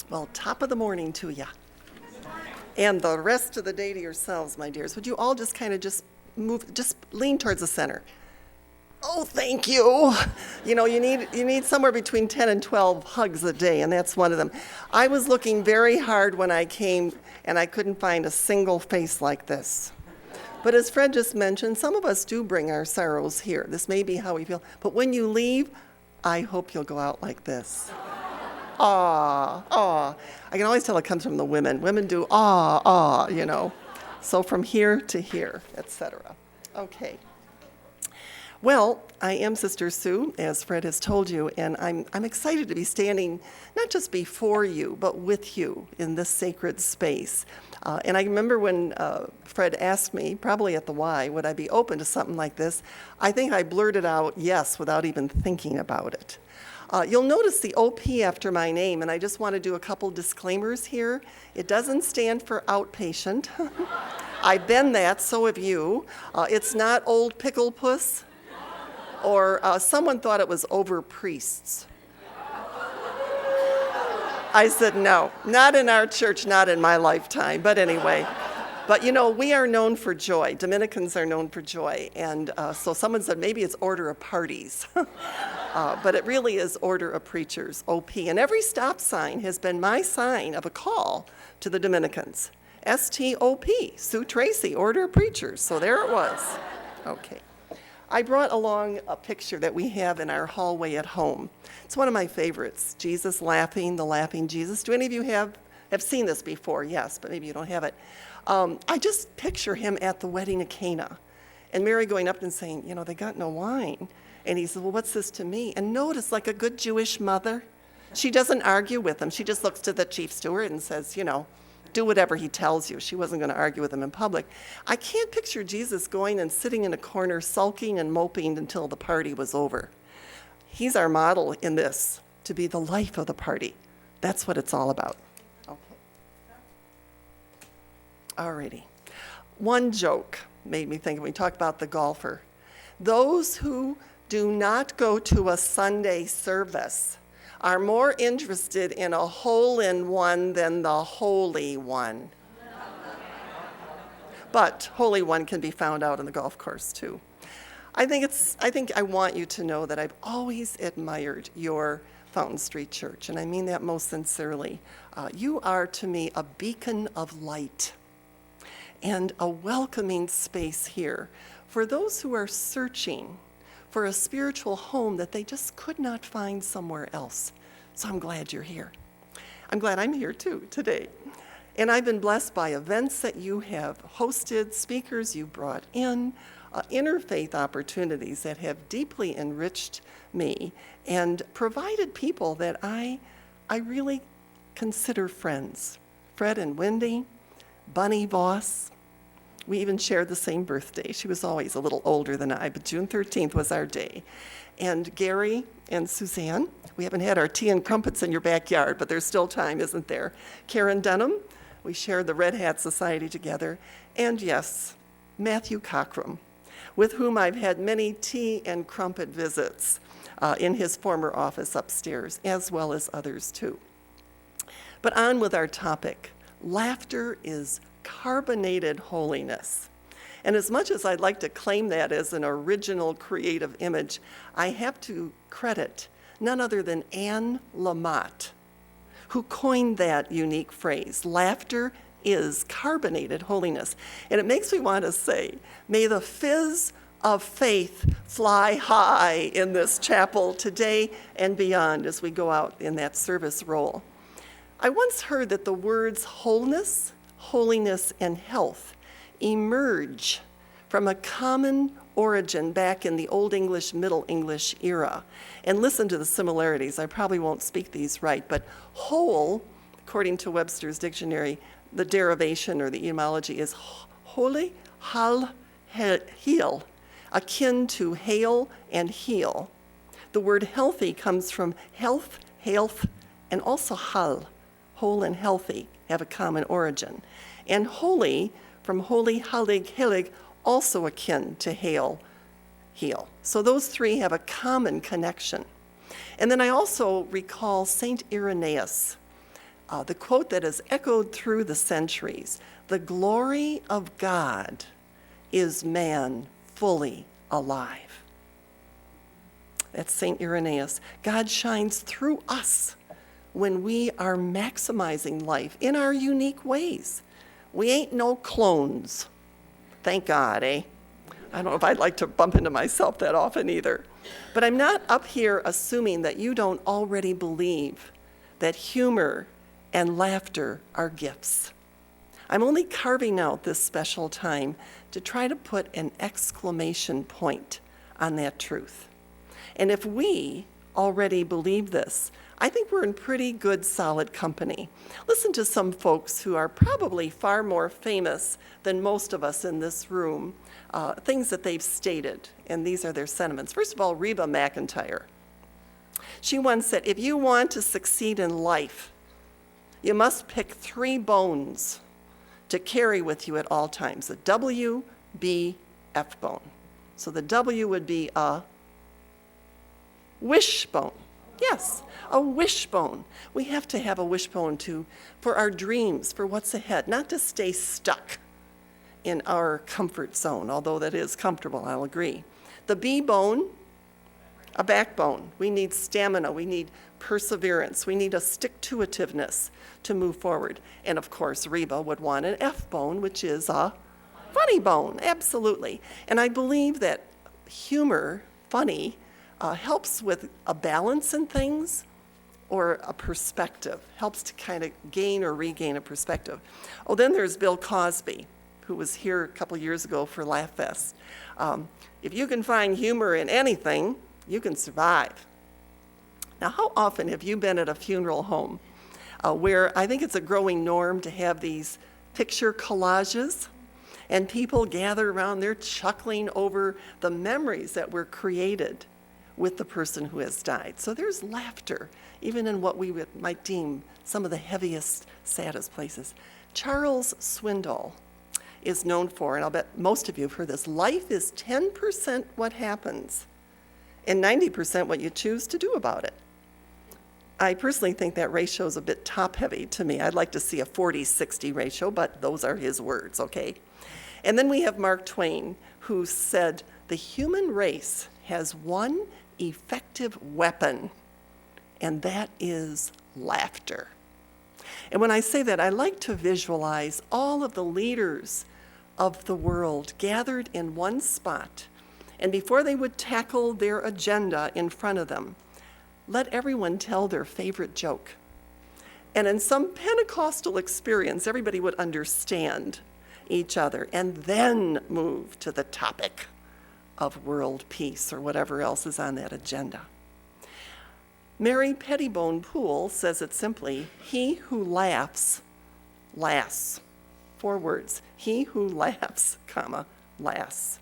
Well, top of the morning to you. And the rest of the day to yourselves, my dears. Would you all just kind of just move, just lean towards the center? Oh, thank you. You know, you need somewhere between 10 and 12 hugs a day, and that's one of them. I was looking very hard when I came, and I couldn't find a single face like this. But as Fred just mentioned, some of us do bring our sorrows here. This may be how we feel. But when you leave, I hope you'll go out like this. Aw, aw. I can always tell it comes from the women. Women do aw, aw, you know. So from here to here, etc. Okay. Well, I am Sister Sue, as Fred has told you, and I'm excited to be standing not just before you, but with you in this sacred space. And I remember when Fred asked me, probably at the Y, would I be open to something like this? I think I blurted out yes without even thinking about it. You'll notice the OP after my name, and I just want to do a couple disclaimers here. It doesn't stand for outpatient. I've been that, so have you. It's not old pickle puss, or someone thought it was over priests. I said, no, not in our church, not in my lifetime, but anyway. But you know, we are known for joy. Dominicans are known for joy. And so someone said maybe it's order of parties. But it really is order of preachers, OP. And every stop sign has been my sign of a call to the Dominicans. STOP, Sue Tracy, order of preachers. So there it was. Okay. I brought along a picture that we have in our hallway at home. It's one of my favorites. Jesus laughing, the laughing Jesus. Do any of you have seen this before? Yes, but maybe you don't have it. I just picture him at the wedding of Cana, and Mary going up and saying, you know, they got no wine. And he said, well, what's this to me? And notice, like a good Jewish mother, she doesn't argue with him. She just looks to the chief steward and says, you know, do whatever he tells you. She wasn't going to argue with him in public. I can't picture Jesus going and sitting in a corner, sulking and moping until the party was over. He's our model in this, to be the life of the party. That's what it's all about. Alrighty. One joke made me think, when we talk about the golfer. Those who do not go to a Sunday service are more interested in a hole-in-one than the holy one. But holy one can be found out on the golf course too. I think I want you to know that I've always admired your Fountain Street Church, and I mean that most sincerely. You are to me a beacon of light and a welcoming space here for those who are searching for a spiritual home that they just could not find somewhere else. So I'm glad you're here. I'm glad I'm here too today. And I've been blessed by events that you have hosted, speakers you brought in, interfaith opportunities that have deeply enriched me and provided people that I really consider friends. Fred and Wendy, Bunny Voss. We even shared the same birthday. She was always a little older than I, but June 13th was our day. And Gary and Suzanne, we haven't had our tea and crumpets in your backyard, but there's still time, isn't there? Karen Dunham, we shared the Red Hat Society together. And yes, Matthew Cockrum, with whom I've had many tea and crumpet visits in his former office upstairs, as well as others too. But on with our topic. Laffter is carbonated holiness. And as much as I'd like to claim that as an original creative image, I have to credit none other than Anne Lamott, who coined that unique phrase. Laughter is carbonated holiness. And it makes me want to say, may the fizz of faith fly high in this chapel today and beyond as we go out in that service role. I once heard that the words wholeness, holiness, and health emerge from a common origin back in the Old English, Middle English era. And listen to the similarities. I probably won't speak these right, but whole, according to Webster's dictionary, the derivation or the etymology is holy, hal, heal, akin to hail and heal. The word healthy comes from health, and also hal, whole and healthy, have a common origin. And holy, from holy, halig, hilig, also akin to hail, heal. So those three have a common connection. And then I also recall Saint Irenaeus, the quote that has echoed through the centuries, "The glory of God is man fully alive." That's St. Irenaeus. God shines through us when we are maximizing life in our unique ways. We ain't no clones. Thank God, eh? I don't know if I'd like to bump into myself that often either. But I'm not up here assuming that you don't already believe that humor and laughter are gifts. I'm only carving out this special time to try to put an exclamation point on that truth. And if we already believe this, I think we're in pretty good, solid company. Listen to some folks who are probably far more famous than most of us in this room, things that they've stated, and these are their sentiments. First of all, Reba McEntire. She once said, "If you want to succeed in life, you must pick 3 bones to carry with you at all times, the W, B, F bone." So the W would be a wishbone. Yes, a wishbone. We have to have a wishbone for our dreams, for what's ahead, not to stay stuck in our comfort zone, although that is comfortable, I'll agree. The B bone, a backbone. We need stamina, we need perseverance, we need a stick-to-itiveness to move forward. And of course, Reba would want an F bone, which is a funny bone, absolutely. And I believe that humor, funny, helps with a balance in things or a perspective, helps to kind of gain or regain a perspective. Oh, then there's Bill Cosby, who was here a couple years ago for Laugh Fest. If you can find humor in anything, you can survive. Now, how often have you been at a funeral home where I think it's a growing norm to have these picture collages and people gather around, they're chuckling over the memories that were created with the person who has died. So there's laughter, even in what we might deem some of the heaviest, saddest places. Charles Swindoll is known for, and I'll bet most of you have heard this, life is 10% what happens and 90% what you choose to do about it. I personally think that ratio is a bit top-heavy to me. I'd like to see a 40-60 ratio, but those are his words, okay? And then we have Mark Twain, who said, "The human race has one effective weapon, and that is laughter." And when I say that, I like to visualize all of the leaders of the world gathered in one spot, and before they would tackle their agenda in front of them, let everyone tell their favorite joke. And in some Pentecostal experience, everybody would understand each other and then move to the topic of world peace or whatever else is on that agenda. Mary Pettibone Poole says it simply, "He who laughs, lasts." 4 words, he who laughs, comma, lasts.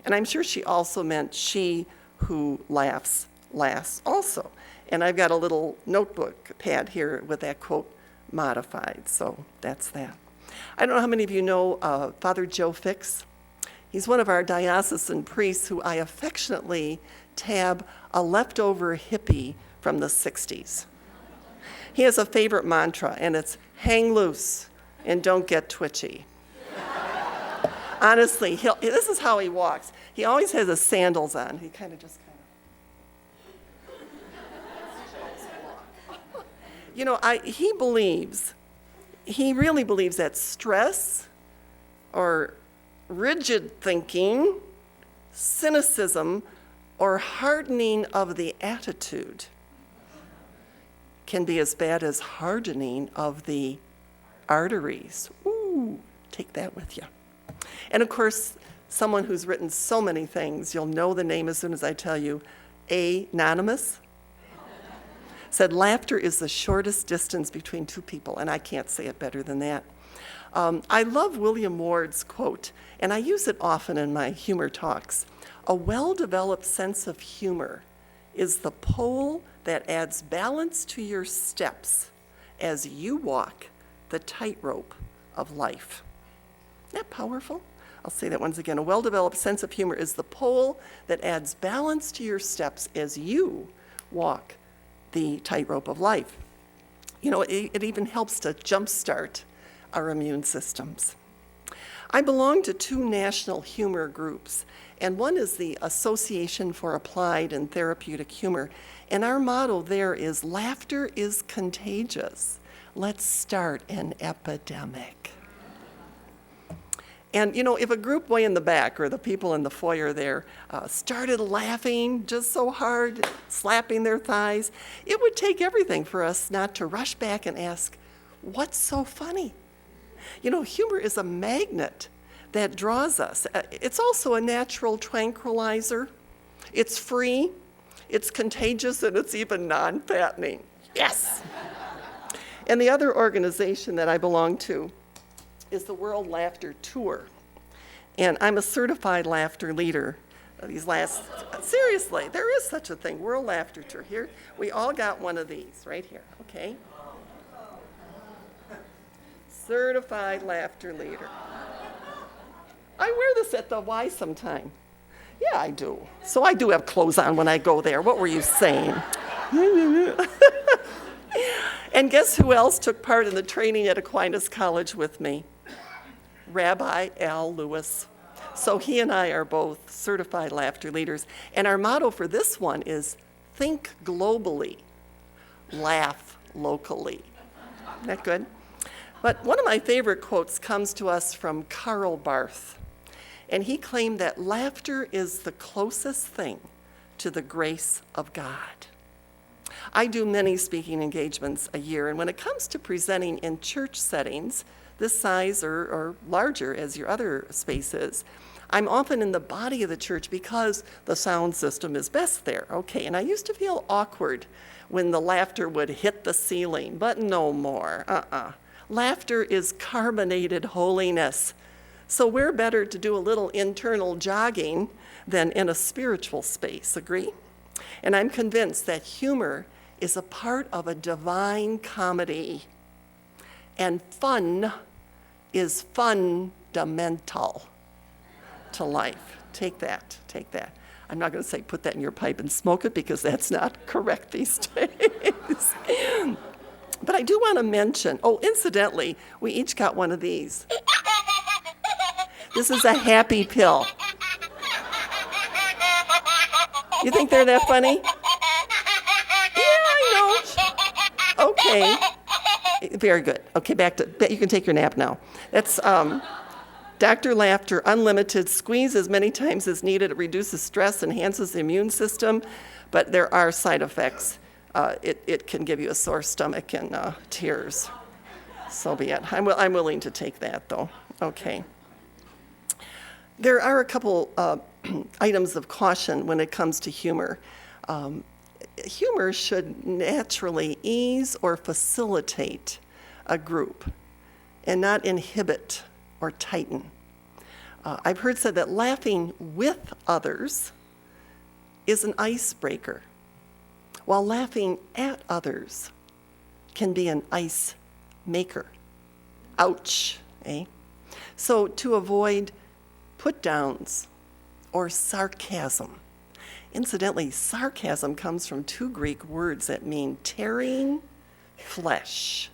And I'm sure she also meant she who laughs, lasts also. And I've got a little notebook pad here with that quote modified, so that's that. I don't know how many of you know Father Joe Fix. He's one of our diocesan priests who I affectionately tab a leftover hippie from the 60s. He has a favorite mantra, and it's hang loose and don't get twitchy. Honestly, this is how he walks. He always has his sandals on. He kind of just you know, he really believes that stress or rigid thinking, cynicism, or hardening of the attitude can be as bad as hardening of the arteries. Ooh, take that with you. And of course, someone who's written so many things, you'll know the name as soon as I tell you, Anonymous, said laughter is the shortest distance between 2 people, and I can't say it better than that. I love William Ward's quote, and I use it often in my humor talks. "A well-developed sense of humor is the pole that adds balance to your steps as you walk the tightrope of life." Isn't that powerful? I'll say that once again. A well-developed sense of humor is the pole that adds balance to your steps as you walk the tightrope of life. It even helps to jumpstart our immune systems. I belong to two national humor groups, and one is the Association for Applied and Therapeutic Humor. And our motto there is, laughter is contagious. Let's start an epidemic. And if a group way in the back or the people in the foyer there started laughing just so hard, slapping their thighs, it would take everything for us not to rush back and ask, what's so funny? Humor is a magnet that draws us. It's also a natural tranquilizer. It's free, it's contagious, and it's even non-fattening. Yes! And the other organization that I belong to is the World Laffter Tour. And I'm a certified laughter leader. Seriously, there is such a thing, World Laffter Tour. Here, we all got one of these right here, okay? Certified laughter leader. I wear this at the Y sometime. Yeah, I do. So I do have clothes on when I go there. What were you saying? And guess who else took part in the training at Aquinas College with me? Rabbi Al Lewis. So he and I are both certified laughter leaders. And our motto for this one is, think globally, laugh locally. Isn't that good? But one of my favorite quotes comes to us from Karl Barth. And he claimed that laughter is the closest thing to the grace of God. I do many speaking engagements a year, and when it comes to presenting in church settings, this size or larger as your other space is, I'm often in the body of the church because the sound system is best there. Okay, and I used to feel awkward when the laughter would hit the ceiling, but no more. Laughter is carbonated holiness. So we're better to do a little internal jogging than in a spiritual space, agree? And I'm convinced that humor is a part of a divine comedy. And fun is fundamental to life. Take that. I'm not going to say put that in your pipe and smoke it because that's not correct these days. But I do want to mention, incidentally, we each got one of these. This is a happy pill. You think they're that funny? Yeah, I know. Okay. Very good. Okay, you can take your nap now. That's Dr. Laffter, Unlimited. Squeeze as many times as needed. It reduces stress, enhances the immune system, but there are side effects. It can give you a sore stomach and tears. So be it. I'm willing to take that, though. Okay. There are a couple items of caution when it comes to humor. Humor should naturally ease or facilitate a group and not inhibit or tighten. I've heard said that laughing with others is an icebreaker, while laughing at others can be an ice maker. Ouch, eh? So to avoid put-downs or sarcasm. Incidentally, sarcasm comes from two Greek words that mean tearing flesh.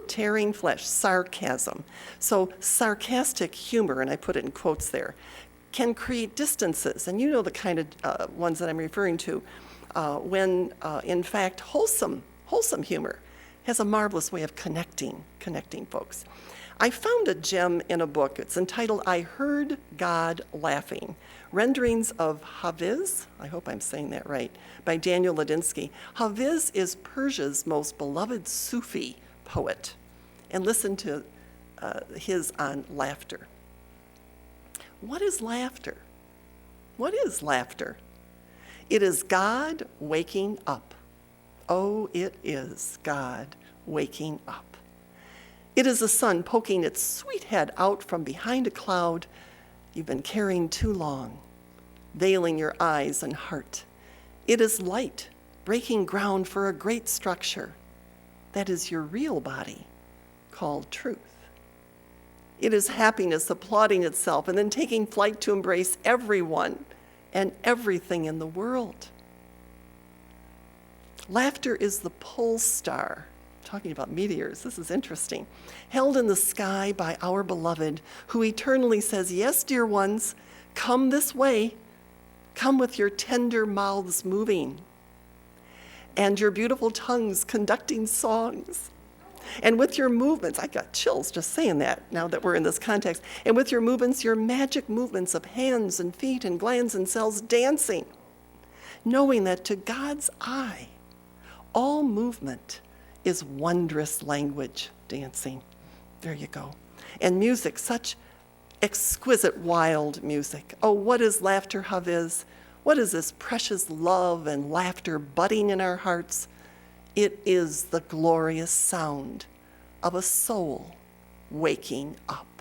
Tearing flesh, sarcasm. So sarcastic humor, and I put it in quotes there, can create distances. And you know the kind of ones that I'm referring to when, in fact, wholesome humor has a marvelous way of connecting folks. I found a gem in a book. It's entitled, I Heard God Laughing, Renderings of Hafiz, I hope I'm saying that right, by Daniel Ladinsky. Hafiz is Persia's most beloved Sufi poet. And listen to his on laughter. What is laughter? What is laughter? It is God waking up. Oh, it is God waking up. It is the sun poking its sweet head out from behind a cloud you've been carrying too long, veiling your eyes and heart. It is light breaking ground for a great structure. That is your real body, called truth. It is happiness applauding itself and then taking flight to embrace everyone and everything in the world. Laughter is the pole star talking about meteors, this is interesting. Held in the sky by our beloved, who eternally says, yes, dear ones, come this way. Come with your tender mouths moving and your beautiful tongues conducting songs. And with your movements, I got chills just saying that now that we're in this context. And with your movements, your magic movements of hands and feet and glands and cells dancing, knowing that to God's eye, all movement is wondrous language dancing. There you go. And music, such exquisite, wild music. Oh, what is Laffter, Haviz? What is this precious love and laughter budding in our hearts? It is the glorious sound of a soul waking up.